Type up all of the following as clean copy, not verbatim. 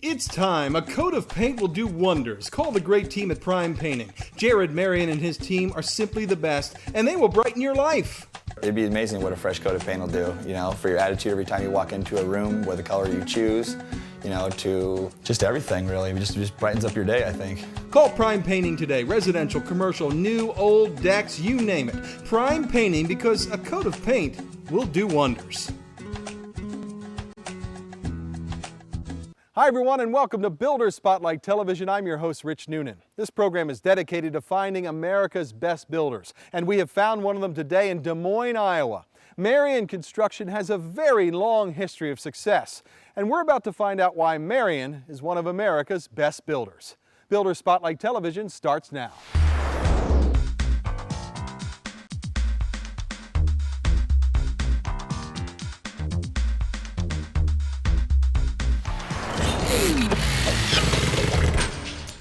It's time. A coat of paint will do wonders. Call the great team at Prime Painting. Jared Marean and his team are simply the best, and they will brighten your life. It'd be amazing what a fresh coat of paint will do, for your attitude every time you walk into a room, with the color you choose, to just everything, really. It just brightens up your day, I think. Call Prime Painting today. Residential, commercial, new, old, decks, you name it. Prime Painting, because a coat of paint will do wonders. Hi everyone, and welcome to Builder Spotlight Television. I'm your host, Rich Noonan. This program is dedicated to finding America's best builders, and we have found one of them today in Des Moines, Iowa. Marean Construction has a very long history of success, and we're about to find out why Marean is one of America's best builders. Builder Spotlight Television starts now.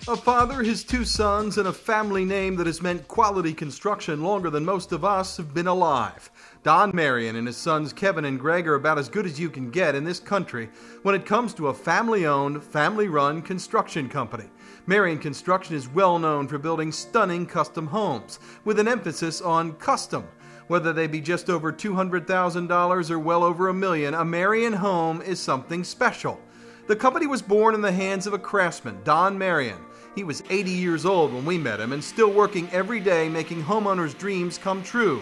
A father, his two sons, and a family name that has meant quality construction longer than most of us have been alive. Don Marean and his sons Kevin and Greg are about as good as you can get in this country when it comes to a family-owned, family-run construction company. Marean Construction is well known for building stunning custom homes, with an emphasis on custom. Whether they be just over $200,000 or well over $1 million, a Marean home is something special. The company was born in the hands of a craftsman, Don Marean. He was 80 years old when we met him and still working every day making homeowners' dreams come true.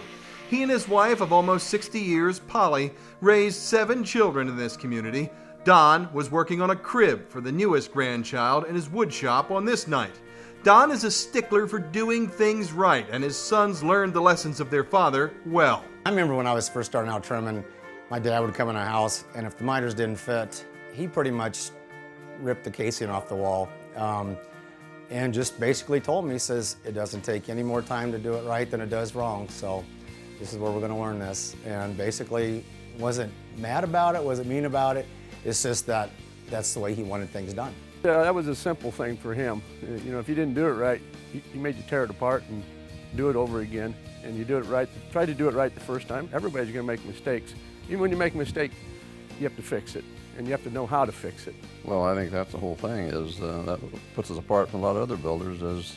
He and his wife of almost 60 years, Polly, raised 7 children in this community. Don was working on a crib for the newest grandchild in his wood shop on this night. Don is a stickler for doing things right, and his sons learned the lessons of their father well. I remember when I was first starting out trimming, my dad would come in our house, and if the miters didn't fit, he pretty much ripped the casing off the wall and just basically told me, he says, it doesn't take any more time to do it right than it does wrong, so this is where we're going to learn this. And basically wasn't mad about it, wasn't mean about it. It's just that that's the way he wanted things done. Yeah, that was a simple thing for him. If you didn't do it right, he made you tear it apart and do it over again. And you do it right, try to do it right the first time. Everybody's going to make mistakes. Even when you make a mistake, you have to fix it. And you have to know how to fix it. Well, I think that's the whole thing, is that puts us apart from a lot of other builders, is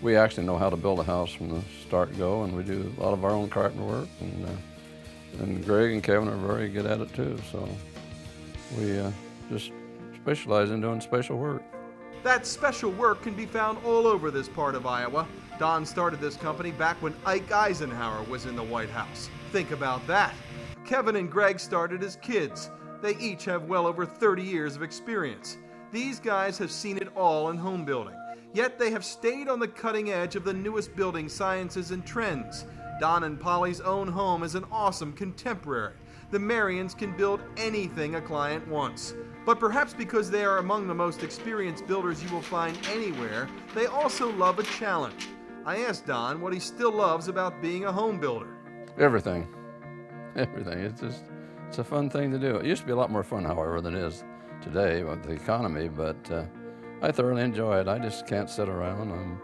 we actually know how to build a house from the start-go, and we do a lot of our own carpenter work, and Greg and Kevin are very good at it too, so we just specialize in doing special work. That special work can be found all over this part of Iowa. Don started this company back when Ike Eisenhower was in the White House. Think about that. Kevin and Greg started as kids. They each have well over 30 years of experience. These guys have seen it all in home building, yet they have stayed on the cutting edge of the newest building sciences and trends. Don and Polly's own home is an awesome contemporary. The Mareans can build anything a client wants. But perhaps because they are among the most experienced builders you will find anywhere, they also love a challenge. I asked Don what he still loves about being a home builder. Everything. It's a fun thing to do. It used to be a lot more fun, however, than it is today with the economy, but I thoroughly enjoy it. I just can't sit around. I'm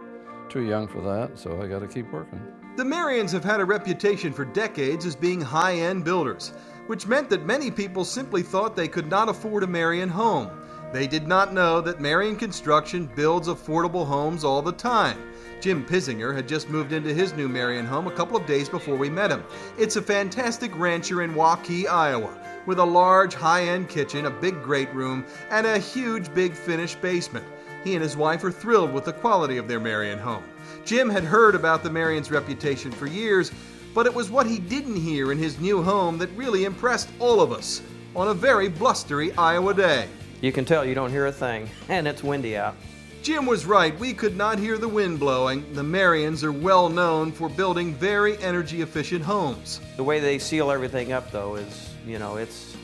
too young for that, so I got to keep working. The Mareans have had a reputation for decades as being high-end builders, which meant that many people simply thought they could not afford a Marean home. They did not know that Marean Construction builds affordable homes all the time. Jim Pissinger had just moved into his new Marean home a couple of days before we met him. It's a fantastic rancher in Waukee, Iowa, with a large high-end kitchen, a big great room, and a huge big finished basement. He and his wife are thrilled with the quality of their Marean home. Jim had heard about the Mareans' reputation for years, but it was what he didn't hear in his new home that really impressed all of us on a very blustery Iowa day. You can tell you don't hear a thing, and it's windy out. Jim was right. We could not hear the wind blowing. The Mareans are well known for building very energy-efficient homes. The way they seal everything up, though, is, it's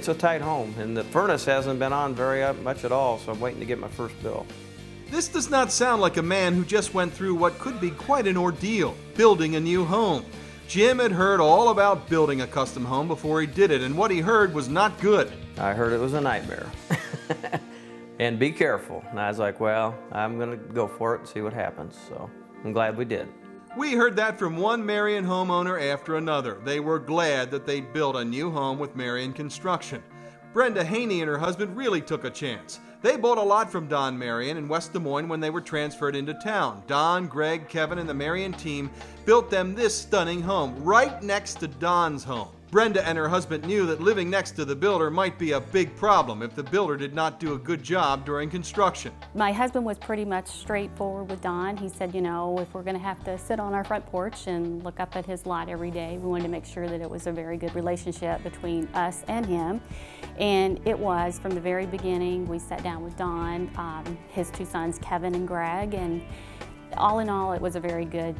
a tight home, and the furnace hasn't been on very much at all, so I'm waiting to get my first bill. This does not sound like a man who just went through what could be quite an ordeal, building a new home. Jim had heard all about building a custom home before he did it, and what he heard was not good. I heard it was a nightmare. And be careful. And I was like, well, I'm going to go for it and see what happens. So I'm glad we did. We heard that from one Marean homeowner after another. They were glad that they'd built a new home with Marean Construction. Brenda Haney and her husband really took a chance. They bought a lot from Don Marean in West Des Moines when they were transferred into town. Don, Greg, Kevin, and the Marean team built them this stunning home right next to Don's home. Brenda and her husband knew that living next to the builder might be a big problem if the builder did not do a good job during construction. My husband was pretty much straightforward with Don. He said, you know, if we're going to have to sit on our front porch and look up at his lot every day, we wanted to make sure that it was a very good relationship between us and him. And it was from the very beginning. We sat down with Don, his two sons, Kevin and Greg, and all in all, it was a very good,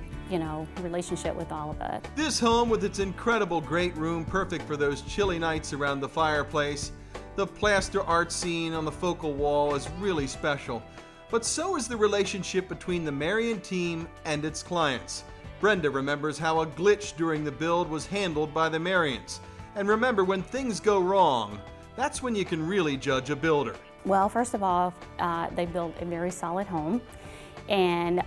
relationship with all of us. This home with its incredible great room, perfect for those chilly nights around the fireplace. The plaster art scene on the focal wall is really special. But so is the relationship between the Marean team and its clients. Brenda remembers how a glitch during the build was handled by the Mareans. And remember, when things go wrong, that's when you can really judge a builder. Well, first of all, they built a very solid home. And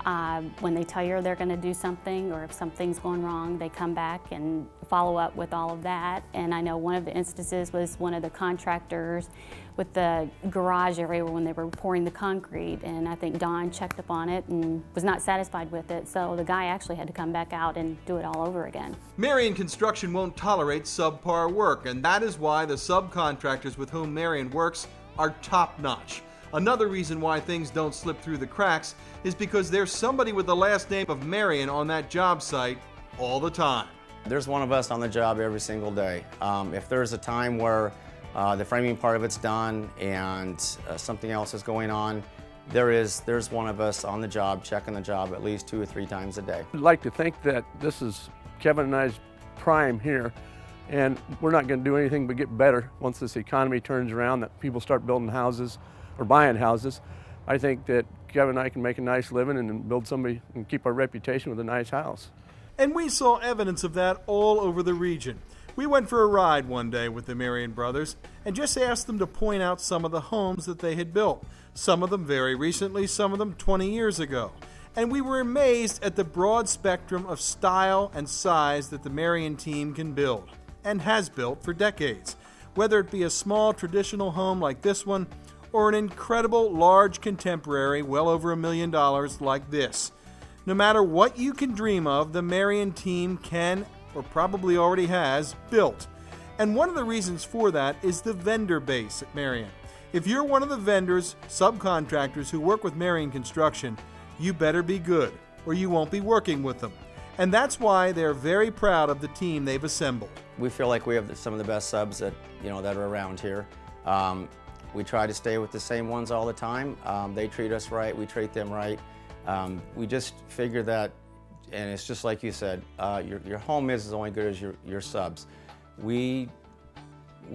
when they tell you they're going to do something, or if something's going wrong, they come back and follow up with all of that. And I know one of the instances was one of the contractors with the garage area when they were pouring the concrete, and I think Don checked up on it and was not satisfied with it, so the guy actually had to come back out and do it all over again. Marean Construction won't tolerate subpar work, and that is why the subcontractors with whom Marean works are top-notch. Another reason why things don't slip through the cracks is because there's somebody with the last name of Marean on that job site all the time. There's one of us on the job every single day. If there's a time where the framing part of it's done and something else is going on, there's one of us on the job checking the job at least 2 or 3 times a day. I'd like to think that this is Kevin and I's prime here, and we're not going to do anything but get better once this economy turns around, that people start building houses or buying houses. I think that Kevin and I can make a nice living and build somebody and keep our reputation with a nice house. And we saw evidence of that all over the region. We went for a ride one day with the Marean brothers and just asked them to point out some of the homes that they had built. Some of them very recently, some of them 20 years ago. And we were amazed at the broad spectrum of style and size that the Marean team can build, and has built for decades. Whether it be a small traditional home like this one, or an incredible large contemporary well over $1 million like this. No matter what you can dream of, the Marean team can, or probably already has, built. And one of the reasons for that is the vendor base at Marean. If you're one of the vendors, subcontractors who work with Marean Construction, you better be good, or you won't be working with them. And that's why they're very proud of the team they've assembled. We feel like we have some of the best subs that that are around here. We try to stay with the same ones all the time. They treat us right, we treat them right. We just figure that, and it's just like you said, your home is only good as your subs. We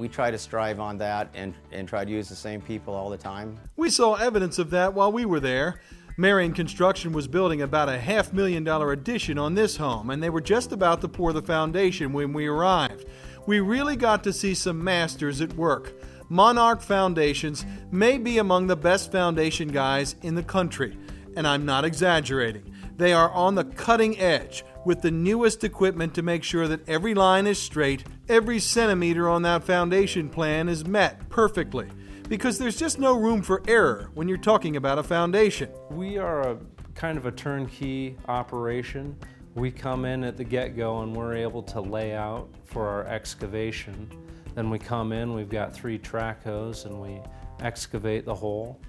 try to strive on that and try to use the same people all the time. We saw evidence of that while we were there. Marean Construction was building about a $500,000 addition on this home, and they were just about to pour the foundation when we arrived. We really got to see some masters at work. Monarch Foundations may be among the best foundation guys in the country, and I'm not exaggerating. They are on the cutting edge with the newest equipment to make sure that every line is straight, every centimeter on that foundation plan is met perfectly, because there's just no room for error when you're talking about a foundation. We are a kind of a turnkey operation. We come in at the get-go and we're able to lay out for our excavation. Then we come in, we've got 3 track hoes, and we excavate the hole.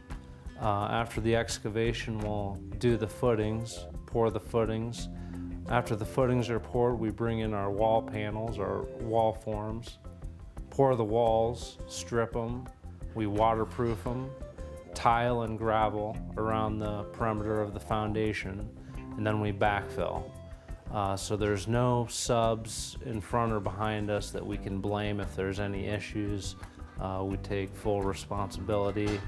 After the excavation, we'll do the footings, pour the footings. After the footings are poured, we bring in our wall panels, our wall forms, pour the walls, strip them, we waterproof them, tile and gravel around the perimeter of the foundation, and then we backfill. So there's no subs in front or behind us that we can blame if there's any issues. We take full responsibility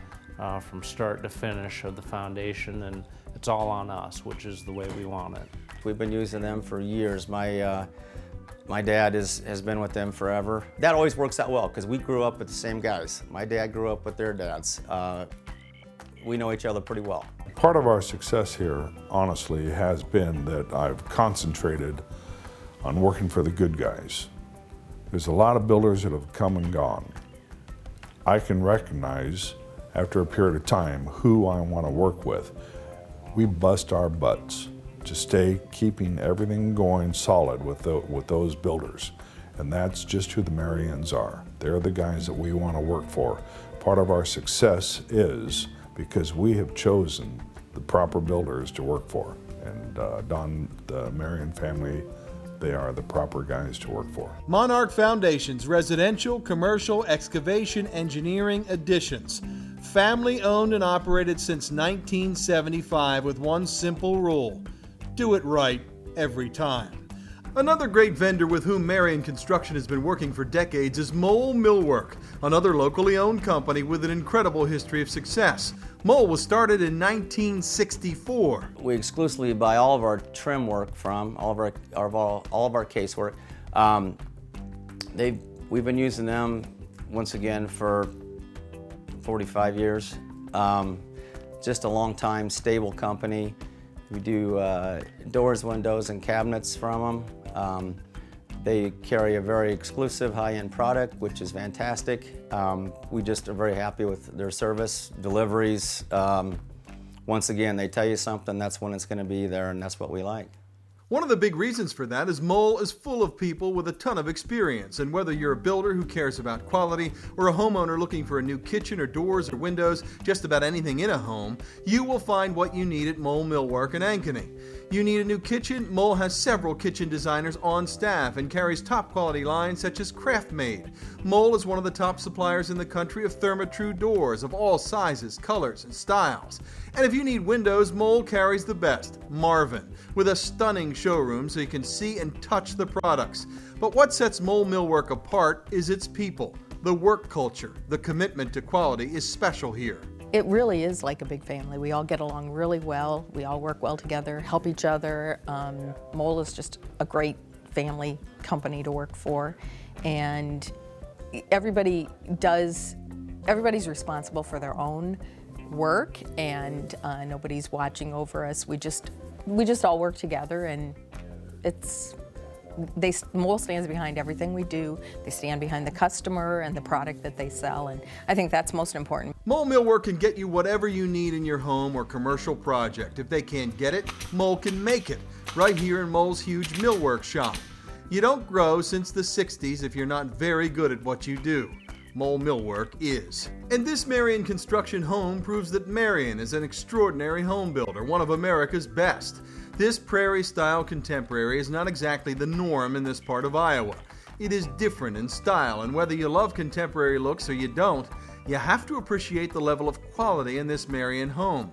from start to finish of the foundation, and it's all on us, which is the way we want it. We've been using them for years. My dad has been with them forever. That always works out well because we grew up with the same guys. My dad grew up with their dads. We know each other pretty well. Part of our success here, honestly, has been that I've concentrated on working for the good guys. There's a lot of builders that have come and gone. I can recognize after a period of time who I want to work with. We bust our butts to stay keeping everything going solid with those builders. And that's just who the Mareans are. They're the guys that we want to work for. Part of our success is because we have chosen the proper builders to work for. And the Marean family, they are the proper guys to work for. Monarch Foundation's residential, commercial, excavation, engineering additions. Family owned and operated since 1975 with one simple rule: do it right every time. Another great vendor with whom Marean Construction has been working for decades is Mole Millwork, another locally owned company with an incredible history of success. Mole was started in 1964. We exclusively buy all of our trim work from, all of our casework. We've been using them, once again, for 45 years. Just a long time, stable company. We do doors, windows, and cabinets from them. They carry a very exclusive high-end product, which is fantastic. We just are very happy with their service, deliveries. Once again, they tell you something, that's when it's going to be there, and that's what we like. One of the big reasons for that is Mole is full of people with a ton of experience, and whether you're a builder who cares about quality or a homeowner looking for a new kitchen or doors or windows, just about anything in a home, you will find what you need at Mole Millwork in Ankeny. You need a new kitchen? Mole has several kitchen designers on staff and carries top quality lines such as Craftmade. Mole is one of the top suppliers in the country of Therma-Tru doors of all sizes, colors, and styles. And if you need windows, Mole carries the best, Marvin, with a stunning showroom so you can see and touch the products. But what sets Mole Millwork apart is its people. The work culture, the commitment to quality is special here. It really is like a big family. We all get along really well. We all work well together, help each other. Mole is just a great family company to work for. And everybody's responsible for their own work, and nobody's watching over us. We just all work together, and Mole stands behind everything we do. They stand behind the customer and the product that they sell, and I think that's most important. Mole Millwork can get you whatever you need in your home or commercial project. If they can't get it, Mole can make it, right here in Mole's huge millwork shop. You don't grow since the 60s if you're not very good at what you do. Mole Millwork is. And this Marean Construction home proves that Marean is an extraordinary home builder, one of America's best. This prairie-style contemporary is not exactly the norm in this part of Iowa. It is different in style, and whether you love contemporary looks or you don't, you have to appreciate the level of quality in this Marean home.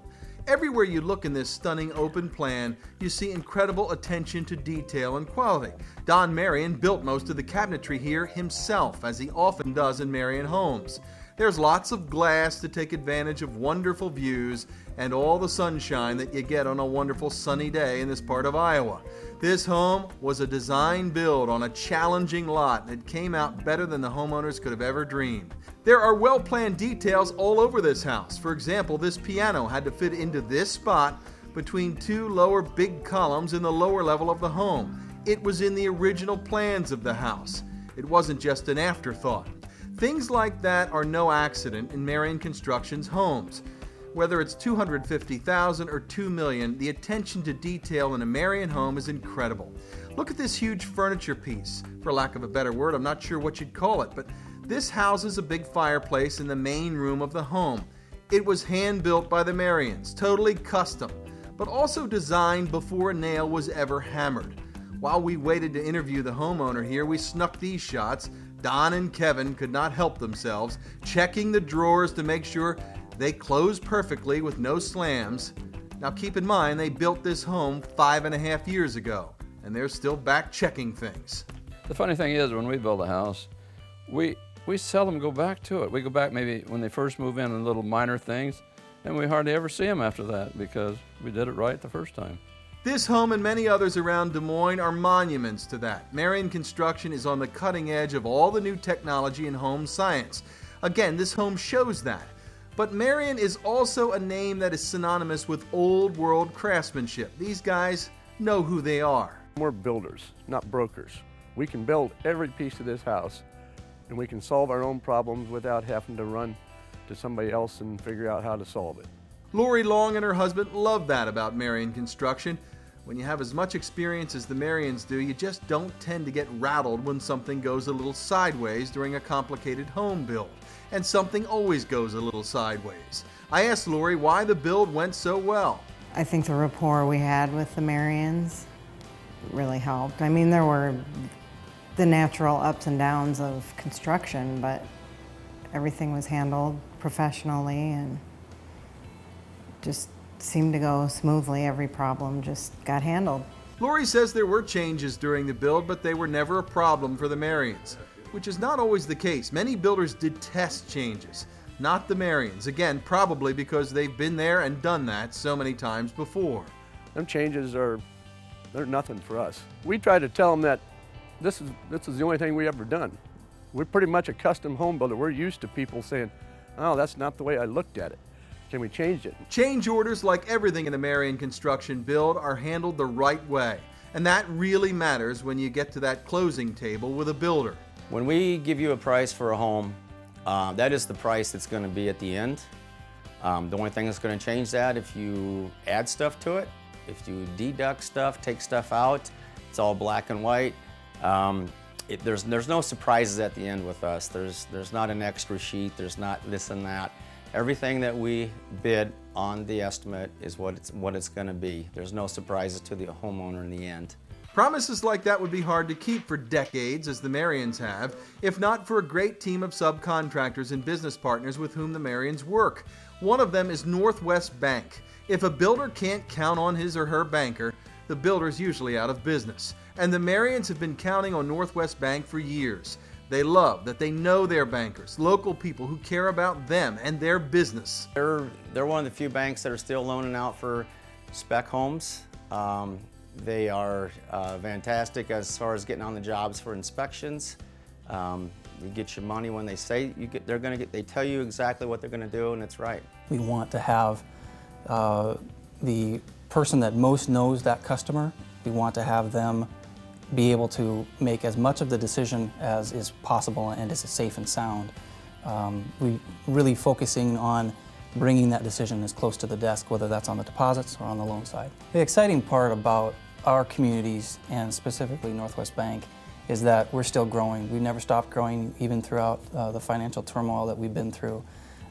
Everywhere you look in this stunning open plan, you see incredible attention to detail and quality. Don Marean built most of the cabinetry here himself, as he often does in Marean homes. There's lots of glass to take advantage of wonderful views and all the sunshine that you get on a wonderful sunny day in this part of Iowa. This home was a design build on a challenging lot that came out better than the homeowners could have ever dreamed. There are well-planned details all over this house. For example, this piano had to fit into this spot between two lower big columns in the lower level of the home. It was in the original plans of the house. It wasn't just an afterthought. Things like that are no accident in Marean Construction's homes. Whether it's $250,000 or $2 million, the attention to detail in a Marean home is incredible. Look at this huge furniture piece. For lack of a better word, I'm not sure what you'd call it, but this houses a big fireplace in the main room of the home. It was hand-built by the Mareans, totally custom, but also designed before a nail was ever hammered. While we waited to interview the homeowner here, we snuck these shots. Don and Kevin could not help themselves, checking the drawers to make sure they closed perfectly with no slams. Now keep in mind, they built this home 5.5 years ago, and they're still back checking things. The funny thing is, when we build a house, we seldom go back to it. We go back maybe when they first move in and little minor things, and we hardly ever see them after that because we did it right the first time. This home and many others around Des Moines are monuments to that. Marean Construction is on the cutting edge of all the new technology in home science. Again, this home shows that. But Marean is also a name that is synonymous with old world craftsmanship. These guys know who they are. We're builders, not brokers. We can build every piece of this house and we can solve our own problems without having to run to somebody else and figure out how to solve it. Lori Long and her husband love that about Marean Construction. When you have as much experience as the Marians do, you just don't tend to get rattled when something goes a little sideways during a complicated home build. And something always goes a little sideways. I asked Lori why the build went so well. I think the rapport we had with the Marians really helped. I mean, there were the natural ups and downs of construction, but everything was handled professionally and just seemed to go smoothly. Every problem just got handled. Lori says there were changes during the build, but they were never a problem for the Marians, which is not always the case. Many builders detest changes, not the Marians. Again, probably because they've been there and done that so many times before. Them changes they're nothing for us. We try to tell them that this is the only thing we ever done. We're pretty much a custom home builder. We're used to people saying, oh, that's not the way I looked at it. Can we change it? Change orders, like everything in a Marean Construction build, are handled the right way. And that really matters when you get to that closing table with a builder. When we give you a price for a home, that is the price that's going to be at the end. The only thing that's going to change that if you add stuff to it, if you deduct stuff, take stuff out, it's all black and white. There's no surprises at the end with us. There's not an extra sheet, there's not this and that. Everything that we bid on the estimate is what it's going to be. There's no surprises to the homeowner in the end. Promises like that would be hard to keep for decades, as the Marians have, if not for a great team of subcontractors and business partners with whom the Marians work. One of them is Northwest Bank. If a builder can't count on his or her banker, the builder's usually out of business. And the Marians have been counting on Northwest Bank for years. They love that they know their bankers, local people who care about them and their business. They're one of the few banks that are still loaning out for spec homes. They are fantastic as far as getting on the jobs for inspections. You get your money when they say they tell you exactly what they're going to do, and it's right. We want to have the person that most knows that customer. We want to have them be able to make as much of the decision as is possible and is safe and sound. We really focusing on bringing that decision as close to the desk, whether that's on the deposits or on the loan side. The exciting part about our communities, and specifically Northwest Bank, is that we're still growing. We've never stopped growing, even throughout the financial turmoil that we've been through.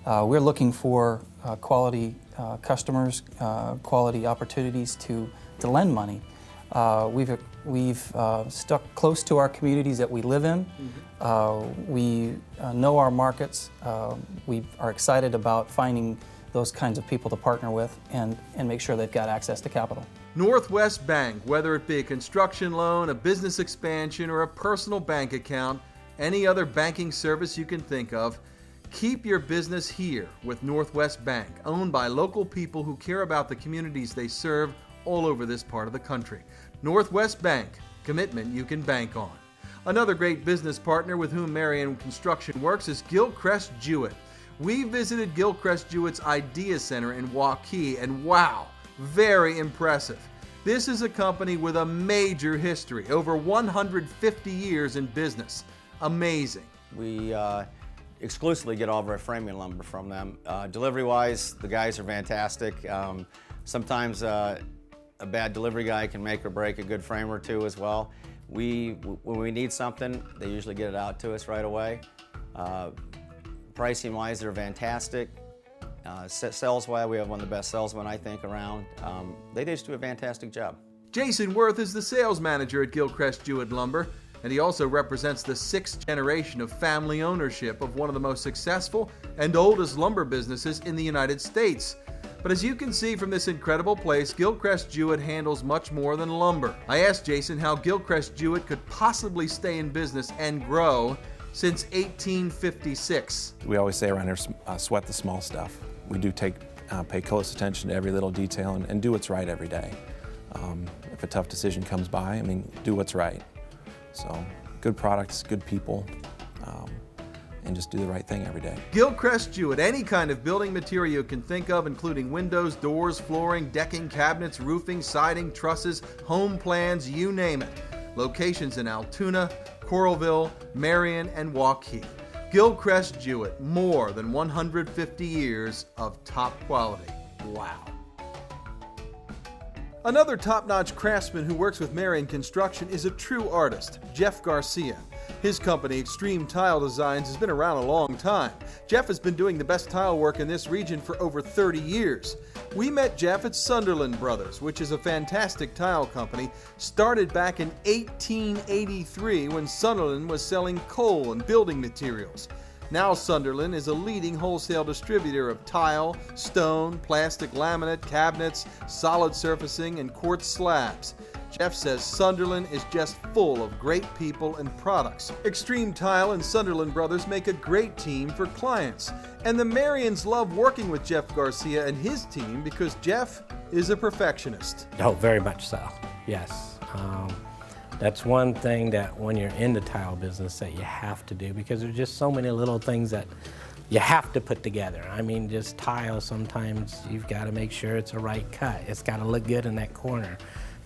We're looking for quality customers, quality opportunities to lend money. We've stuck close to our communities that we live in. We know our markets. We are excited about finding those kinds of people to partner with and make sure they've got access to capital. Northwest Bank, whether it be a construction loan, a business expansion, or a personal bank account, any other banking service you can think of, keep your business here with Northwest Bank, owned by local people who care about the communities they serve all over this part of the country. Northwest Bank, commitment you can bank on. Another great business partner with whom Marean Construction works is Gilchrist Jewett. We visited Gilchrist Jewett's Idea Center in Waukee, and wow, very impressive. This is a company with a major history, over 150 years in business. Amazing. We exclusively get all of our framing lumber from them. Delivery-wise, the guys are fantastic. Sometimes a bad delivery guy can make or break a good frame or two as well. When we need something, they usually get it out to us right away. Pricing-wise, they're fantastic. Sales-wise, we have one of the best salesmen, I think, around. They just do a fantastic job. Jason Worth is the sales manager at Gilchrist Jewett Lumber, and he also represents the 6th generation of family ownership of one of the most successful and oldest lumber businesses in the United States. But as you can see from this incredible place, Gilchrist Jewett handles much more than lumber. I asked Jason how Gilchrist Jewett could possibly stay in business and grow since 1856. We always say around here, sweat the small stuff. We do pay close attention to every little detail and do what's right every day. If a tough decision comes by, do what's right. So, good products, good people, and just do the right thing every day. Gilchrist Jewett, any kind of building material you can think of, including windows, doors, flooring, decking, cabinets, roofing, siding, trusses, home plans, you name it. Locations in Altoona, Coralville, Marion, and Waukee. Gilchrist Jewett, more than 150 years of top quality. Wow. Another top-notch craftsman who works with Marean Construction is a true artist, Jeff Garcia. His company, Extreme Tile Designs, has been around a long time. Jeff has been doing the best tile work in this region for over 30 years. We met Jeff at Sunderland Brothers, which is a fantastic tile company, started back in 1883 when Sunderland was selling coal and building materials. Now Sunderland is a leading wholesale distributor of tile, stone, plastic laminate, cabinets, solid surfacing, and quartz slabs. Jeff says Sunderland is just full of great people and products. Extreme Tile and Sunderland Brothers make a great team for clients. And the Marians love working with Jeff Garcia and his team because Jeff is a perfectionist. Oh, very much so, yes. That's one thing that when you're in the tile business that you have to do, because there's just so many little things that you have to put together. I mean, just tile, sometimes you've got to make sure it's a right cut. It's got to look good in that corner,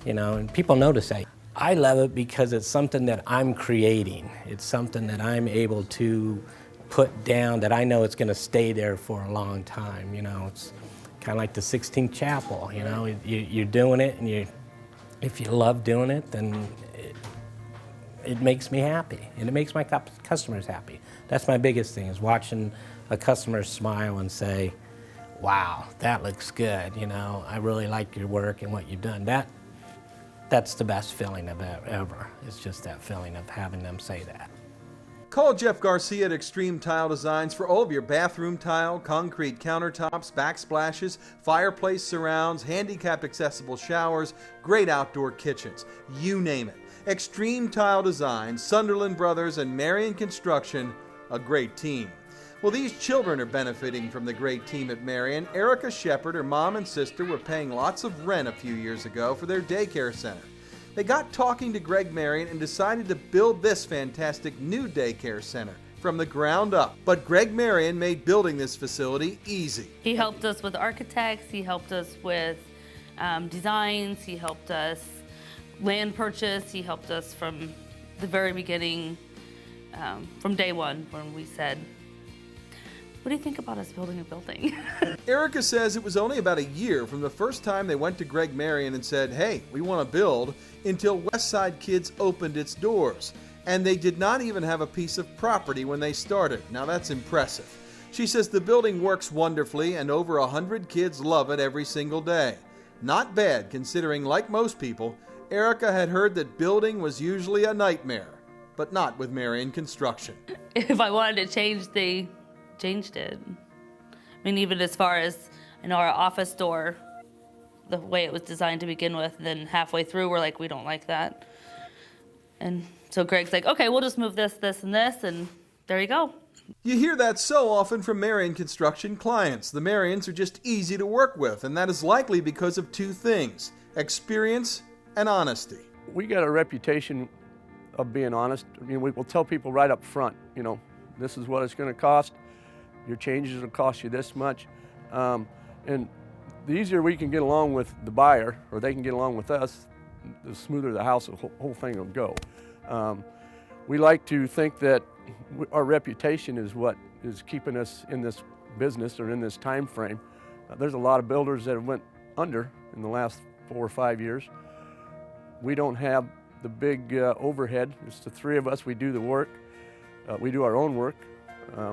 you know, and people notice that. I love it because it's something that I'm creating. It's something that I'm able to put down that I know it's going to stay there for a long time. You know, it's kind of like the 16th Chapel, you know, you're doing it, and if you love doing it, then it makes me happy, and it makes my customers happy. That's my biggest thing, is watching a customer smile and say, wow, that looks good, you know, I really like your work and what you've done. That's the best feeling of ever. It's just that feeling of having them say that. Call Jeff Garcia at Extreme Tile Designs for all of your bathroom tile, concrete countertops, backsplashes, fireplace surrounds, handicapped accessible showers, great outdoor kitchens, you name it. Extreme Tile Designs, Sunderland Brothers, and Marean Construction, a great team. Well, these children are benefiting from the great team at Marean. Erica Shepard, her mom and sister, were paying lots of rent a few years ago for their daycare center. They got talking to Greg Marean and decided to build this fantastic new daycare center from the ground up. But Greg Marean made building this facility easy. He helped us with architects, he helped us with designs, he helped us land purchase, he helped us from the very beginning, from day one when we said, what do you think about us building a building? Erica says it was only about a year from the first time they went to Greg Marean and said, hey, we want to build, until Westside Kids opened its doors. And they did not even have a piece of property when they started. Now that's impressive. She says the building works wonderfully and over 100 kids love it every single day. Not bad, considering, like most people, Erica had heard that building was usually a nightmare, but not with Marean Construction. If I wanted to change, they changed it. I mean, even as far as, you know, our office door, the way it was designed to begin with, then halfway through we're like, we don't like that. And so Greg's like, okay, we'll just move this, this, and this, and there you go. You hear that so often from Marean Construction clients. The Marians are just easy to work with, and that is likely because of two things: experience and honesty. We got a reputation of being honest. I mean, we will tell people right up front, you know, this is what it's going to cost. Your changes will cost you this much. And the easier we can get along with the buyer, or they can get along with us, the smoother the whole thing will go. We like to think that our reputation is what is keeping us in this business or in this time frame. There's a lot of builders that have went under in the last 4 or 5 years. We don't have the big overhead. It's the three of us. We do the work. We do our own work.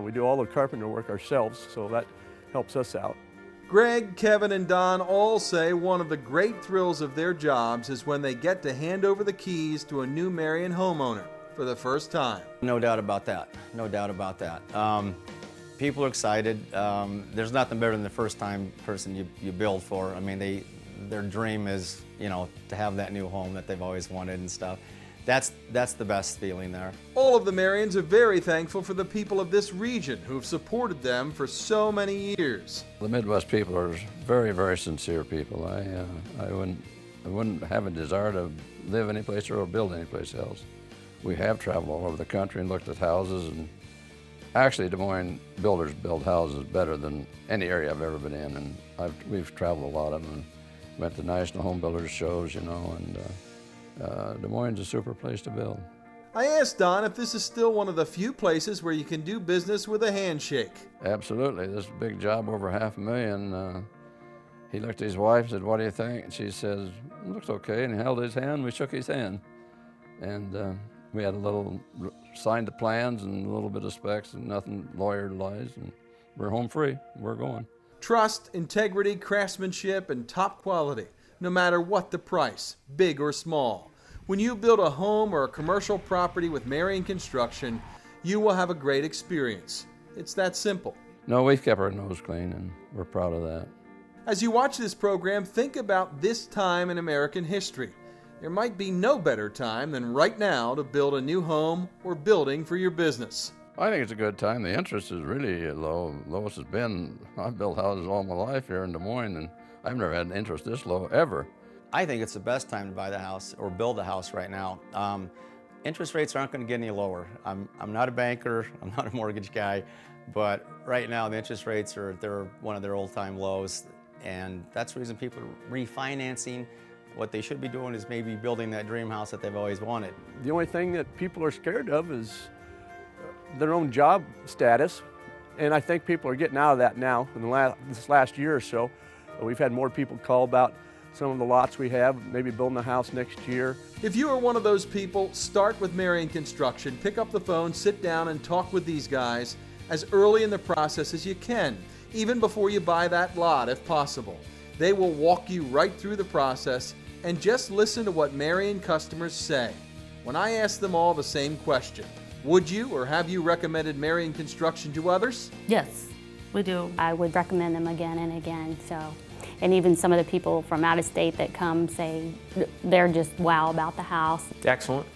We do all the carpenter work ourselves, so that helps us out. Greg, Kevin, and Don all say one of the great thrills of their jobs is when they get to hand over the keys to a new Marean homeowner for the first time. No doubt about that. No doubt about that. People are excited. There's nothing better than the first time person you build for. I mean, their dream is, you know, to have that new home that they've always wanted and stuff. That's the best feeling there. All of the Marians are very thankful for the people of this region who have supported them for so many years. The Midwest people are very, very sincere people. I wouldn't have a desire to live any place or build any place else. We have traveled all over the country and looked at houses, and actually Des Moines builders build houses better than any area I've ever been in, and we've traveled a lot of them and went to national home builders shows, you know, and Des Moines is a super place to build. I asked Don if this is still one of the few places where you can do business with a handshake. Absolutely. This is a big job, over $500,000. He looked at his wife and said, "What do you think?" And she says, "It looks okay." And he held his hand. We shook his hand. And we had a little, signed the plans and a little bit of specs and nothing lawyer-wise. And we're home free. We're going. Trust, integrity, craftsmanship, and top quality, no matter what the price, big or small. When you build a home or a commercial property with Marean Construction, you will have a great experience. It's that simple. No, we've kept our nose clean, and we're proud of that. As you watch this program, think about this time in American history. There might be no better time than right now to build a new home or building for your business. I think it's a good time. The interest is really low. Lowest has been, I've built houses all my life here in Des Moines, and I've never had an interest this low ever. I think it's the best time to buy the house or build a house right now. Interest rates aren't going to get any lower. I'm not a banker, I'm not a mortgage guy, but right now the interest rates they're one of their all-time lows, and that's the reason people are refinancing. What they should be doing is maybe building that dream house that they've always wanted. The only thing that people are scared of is their own job status, and I think people are getting out of that now. In this last year or so, we've had more people call about some of the lots we have, maybe building a house next year. If you are one of those people, start with Marean Construction. Pick up the phone, sit down, and talk with these guys as early in the process as you can, even before you buy that lot if possible. They will walk you right through the process, and just listen to what Marean customers say. When I ask them all the same question, would you or have you recommended Marean Construction to others? Yes, we do. I would recommend them again and again. And even some of the people from out of state that come say they're just wow about the house. Excellent.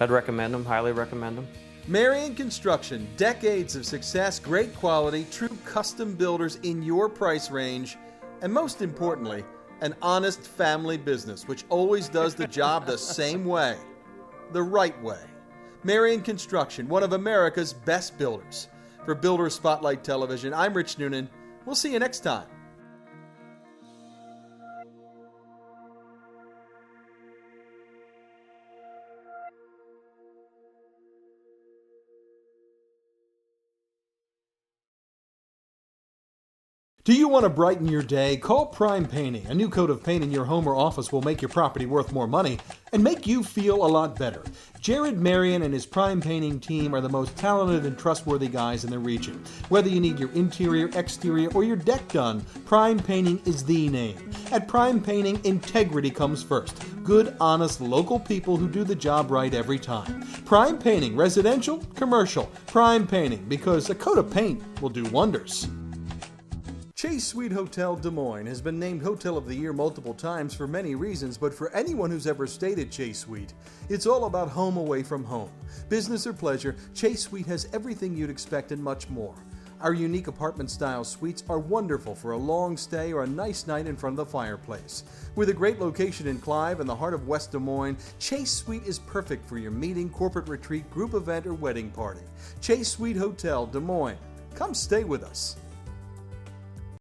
I'd recommend them, highly recommend them. Marean Construction, decades of success, great quality, true custom builders in your price range, and most importantly, an honest family business which always does the job the same way, the right way. Marean Construction, one of America's best builders. For Builder Spotlight Television, I'm Rich Noonan. We'll see you next time. Do you want to brighten your day? Call Prime Painting. A new coat of paint in your home or office will make your property worth more money and make you feel a lot better. Jared Marean and his Prime Painting team are the most talented and trustworthy guys in the region. Whether you need your interior, exterior, or your deck done, Prime Painting is the name. At Prime Painting, integrity comes first. Good, honest, local people who do the job right every time. Prime Painting, residential, commercial. Prime Painting, because a coat of paint will do wonders. Chase Suite Hotel Des Moines has been named Hotel of the Year multiple times for many reasons, but for anyone who's ever stayed at Chase Suite, it's all about home away from home. Business or pleasure, Chase Suite has everything you'd expect and much more. Our unique apartment-style suites are wonderful for a long stay or a nice night in front of the fireplace. With a great location in Clive in the heart of West Des Moines, Chase Suite is perfect for your meeting, corporate retreat, group event, or wedding party. Chase Suite Hotel Des Moines. Come stay with us.